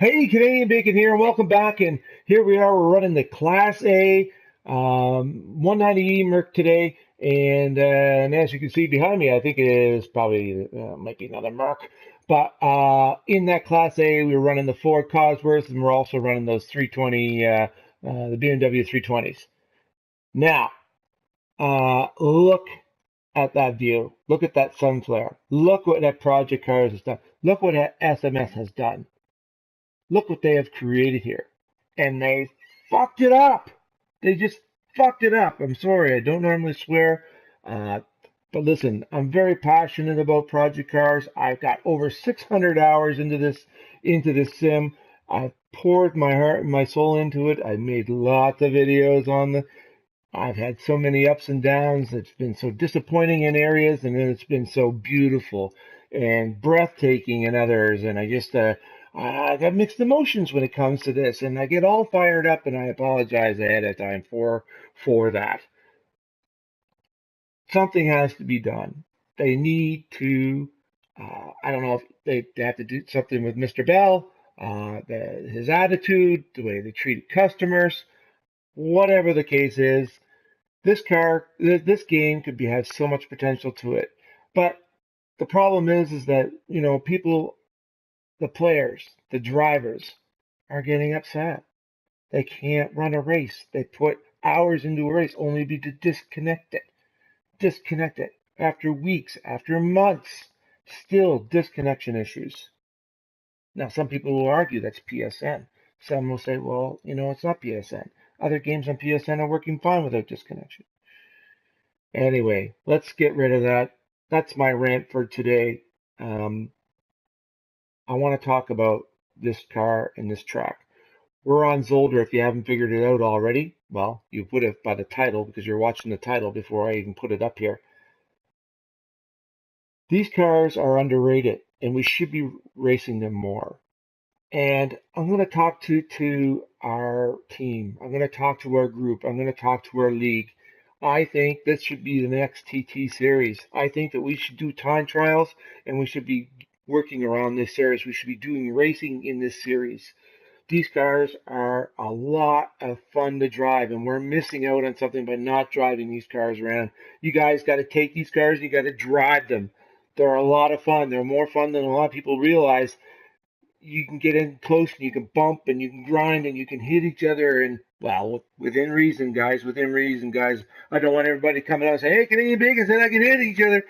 Hey, Canadian Bacon here, and welcome back. And here we are. We're running the Class A 190E Merc today, and as you can see behind me, I think it is probably might be another Merc. But in that Class A, we were running the Ford Cosworth, and we're also running those 320, the BMW 320s. Now, look at that view. Look at that sun flare. Look what that Project Cars has done. Look what that SMS has done. Look what they have created here. And they fucked it up. They just fucked it up. I'm sorry, I don't normally swear. Uh, but listen, I'm very passionate about Project Cars. I've got over 600 hours into this sim. I've poured my heart and my soul into it. I've made lots of videos on the. I've had so many ups and downs. It's been so disappointing in areas, and then it's been so beautiful and breathtaking in others. And I got mixed emotions when it comes to this, and I get all fired up, and I apologize ahead of time for that. Something has to be done. They need to. I don't know if they have to do something with Mr. Bell, his attitude, the way they treated customers, whatever the case is. This game could have so much potential to it, but the problem is that people, the players, the drivers, are getting upset. They can't run a race. They put hours into a race only to disconnect it. Disconnect it after weeks, after months. Still disconnection issues. Now, some people will argue that's PSN. Some will say, well, it's not PSN. Other games on PSN are working fine without disconnection. Anyway, let's get rid of that. That's my rant for today. I want to talk about this car and this track. We're on Zolder. If you haven't figured it out already, well, you would have by the title because you're watching the title before I even put it up here. These cars are underrated, and we should be racing them more. And I'm going to talk to our team. I'm going to talk to our group. I'm going to talk to our league. I think this should be the next TT series. I think that we should do time trials, and we should be working around this series. We should be doing racing in this series. These cars are a lot of fun to drive, and we're missing out on something by not driving these cars around. You guys got to take these cars and you got to drive them. They're a lot of fun. They're more fun than a lot of people realize. You can get in close and you can bump and you can grind and you can hit each other, and well, within reason, guys. Within reason, guys. I don't want everybody coming out and say, "Hey, Canadian Bacon said I can hit each other."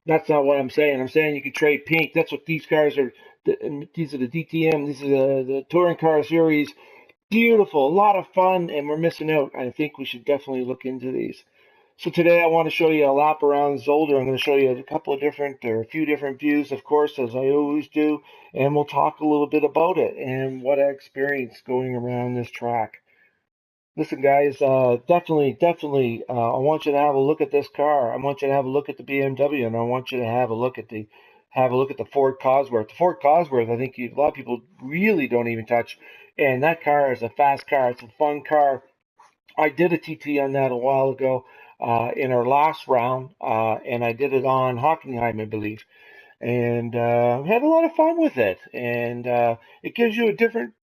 That's not what I'm saying. I'm saying you can trade pink. That's what these cars are. These are the DTM. These are the touring car series. Beautiful, a lot of fun, and we're missing out. I think we should definitely look into these. So today I want to show you a lap around Zolder. I'm going to show you a few different views, of course, as I always do, and we'll talk a little bit about it and what I experienced going around this track. Listen, guys, definitely, I want you to have a look at this car. I want you to have a look at the BMW, and I want you to have a look at the Ford Cosworth. The Ford Cosworth, I think a lot of people really don't even touch, and that car is a fast car. It's a fun car. I did a TT on that a while ago in our last round, and I did it on Hockenheim, I believe, and had a lot of fun with it. And it gives you a different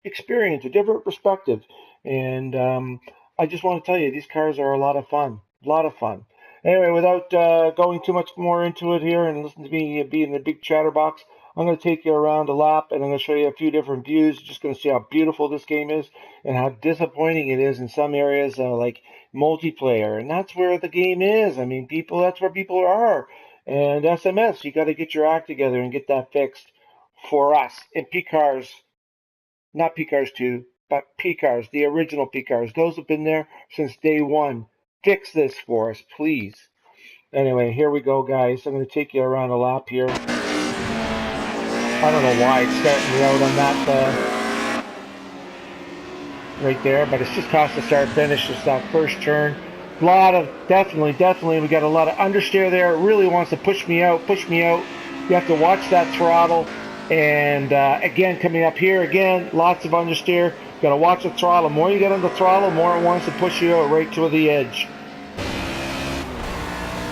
experience, a different perspective. And I just want to tell you, these cars are a lot of fun. A lot of fun. Anyway, without going too much more into it here and listen to me being the big chatterbox, I'm going to take you around a lap and I'm going to show you a few different views. Just going to see how beautiful this game is and how disappointing it is in some areas like multiplayer. And that's where the game is. I mean, that's where people are. And SMS, you got to get your act together and get that fixed for us. And P-Cars, not P-Cars 2, but P-Cars, the original P-Cars. Those have been there since day one. Fix this for us, please. Anyway, here we go, guys. I'm going to take you around a lap here. I don't know why it's starting me out on that right there, but it's just cost to start finish. It's that first turn. A lot of, definitely, we got a lot of understeer there. It really wants to push me out. You have to watch that throttle. And again, coming up here, lots of understeer. Got to watch the throttle. The more you get on the throttle, the more it wants to push you out right to the edge.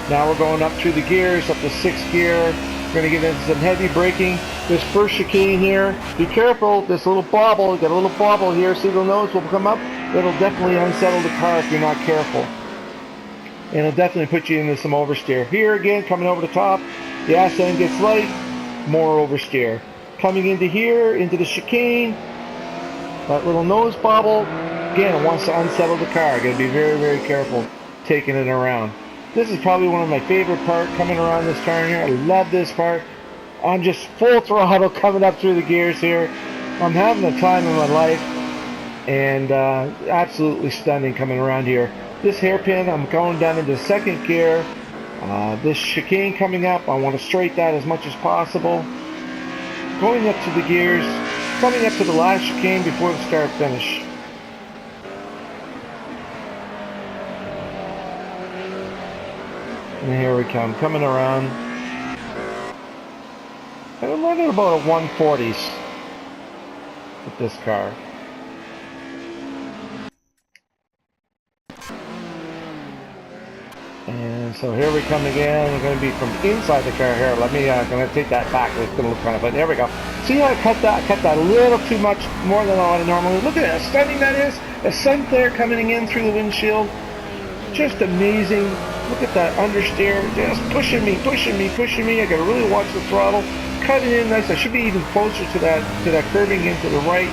Now we're going up through the gears, up to 6th gear. We're going to get into some heavy braking. This first chicane here, be careful, this little bobble, you got a little bobble here, see the nose will come up, it'll definitely unsettle the car if you're not careful. And it'll definitely put you into some oversteer. Here again, coming over the top, the ass end gets light, more oversteer. Coming into here, into the chicane, that little nose bobble, again, it wants to unsettle the car. Got to be very, very careful taking it around. This is probably one of my favorite parts coming around this turn here. I love this part. I'm just full throttle coming up through the gears here. I'm having the time of my life, and absolutely stunning coming around here. This hairpin, I'm going down into second gear. This chicane coming up, I want to straight that as much as possible. Going up to the gears, coming up to the last chicane before the start finish. And here we come, coming around. And I'm running about a 140s with this car. And so here we come again. We're going to be from inside the car here. Let me, going to take that back. It's going to look kind of, but there we go. See how I cut that a little too much, more than I would normally. Look at how stunning that is. The sun flare coming in through the windshield. Just amazing. Look at that understeer. Just pushing me, pushing me, pushing me. I got to really watch the throttle. Cutting in nice. I should be even closer to that curbing into the right.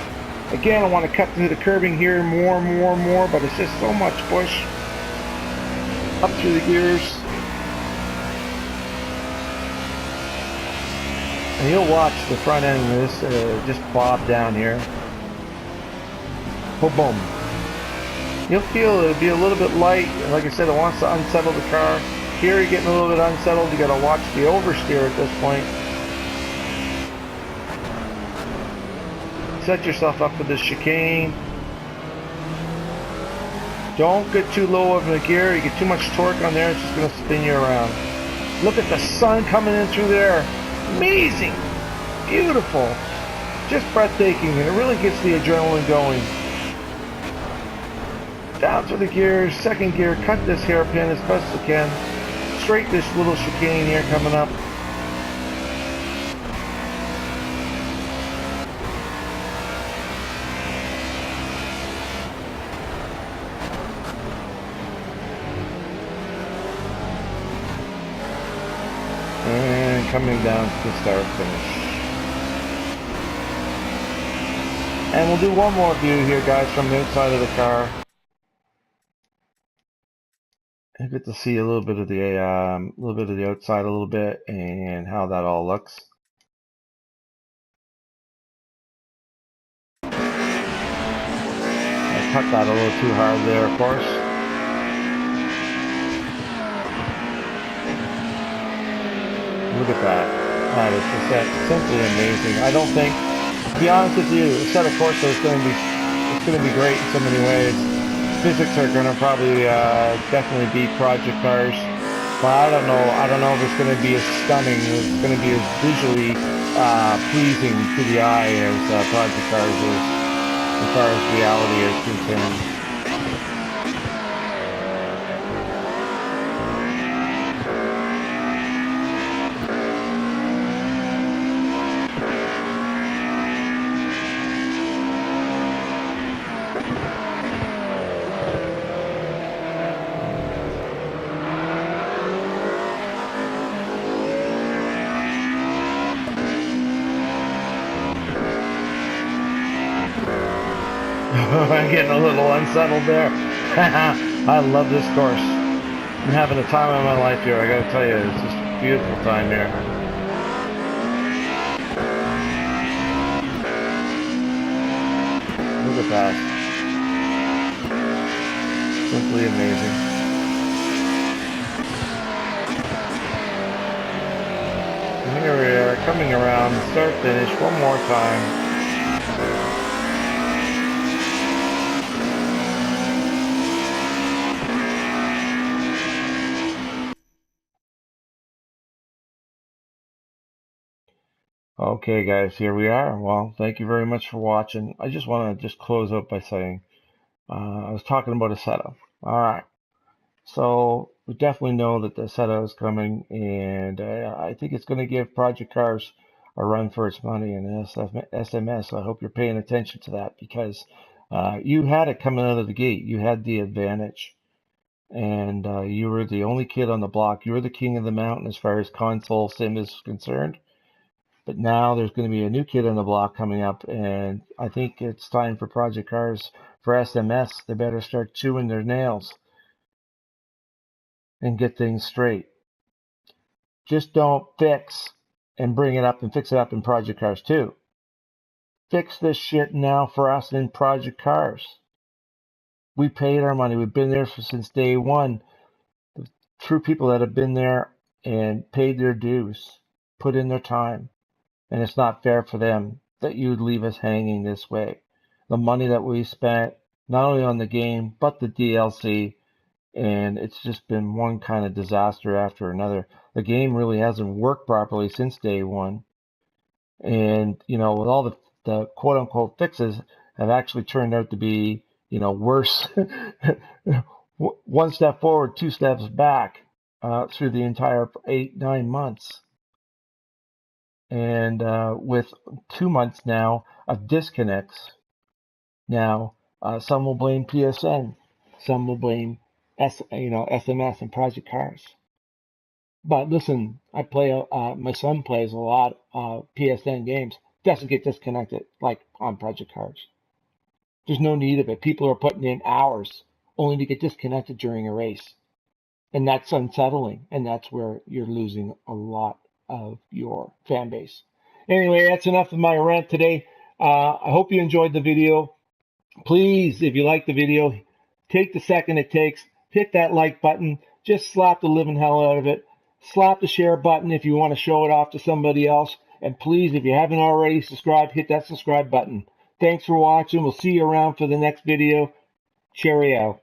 Again, I want to cut through the curbing here more, but it's just so much push. Up through the gears. And you'll watch the front end of this just bob down here. Boom, boom. You'll feel it'll be a little bit light. Like I said, it wants to unsettle the car. Here you're getting a little bit unsettled. You got to watch the oversteer at this point. Set yourself up for this chicane. Don't get too low of a gear. You get too much torque on there, it's just going to spin you around. Look at the sun coming in through there. Amazing. Beautiful. Just breathtaking, and it really gets the adrenaline going. Down through the gears, second gear, cut this hairpin as best as you can. Straight this little chicane here coming up. And coming down to the start finish. And we'll do one more view here, guys, from the outside of the car. I get to see a little bit of the outside a little bit and how that all looks. I cut that a little too hard there, of course. Look at that. That is just simply amazing. I don't think, to be honest with you, a set of Corsa is going to be great in so many ways. Physics are going to probably definitely beat project cars, but I don't know if it's going to be as stunning, it's going to be as visually pleasing to the eye as project cars is, as far as reality is concerned. I'm getting a little unsettled there. I love this course. I'm having the time of my life here, I gotta tell you. It's just a beautiful time here. Look at that. Simply amazing. And here we are, coming around, start finish, one more time. Okay guys, here we are. Well, thank you very much for watching. I just want to close out by saying, I was talking about a setup. Alright, so we definitely know that the setup is coming, and I think it's going to give project cars a run for its money in SMS. So I hope you're paying attention to that, because you had it coming out of the gate. You had the advantage, and you were the only kid on the block. You were the king of the mountain as far as console sim is concerned. But now there's going to be a new kid on the block coming up, and I think it's time for Project Cars for SMS. They better start chewing their nails and get things straight. Just don't fix and bring it up and fix it up in Project Cars 2. Fix this shit now for us in Project Cars. We paid our money. We've been there since day one. The true people that have been there and paid their dues, put in their time. And it's not fair for them that you would leave us hanging this way. The money that we spent, not only on the game, but the DLC, and it's just been one kind of disaster after another. The game really hasn't worked properly since day one. And, with all the quote unquote fixes have actually turned out to be, worse. One step forward, two steps back through the entire 8-9 months. And with 2 months now of disconnects, now some will blame PSN, some will blame SMS and Project Cars. But listen, I play. My son plays a lot of PSN games. Doesn't get disconnected like on Project Cars. There's no need of it. People are putting in hours only to get disconnected during a race, and that's unsettling. And that's where you're losing a lot of your fan base. Anyway, that's enough of my rant today. I hope you enjoyed the video. Please, if you like the video, take the second it takes, hit that like button, just slap the living hell out of it. Slap the share button if you want to show it off to somebody else. And please, if you haven't already subscribed, hit that subscribe button. Thanks for watching. We'll see you around for the next video. Cheerio.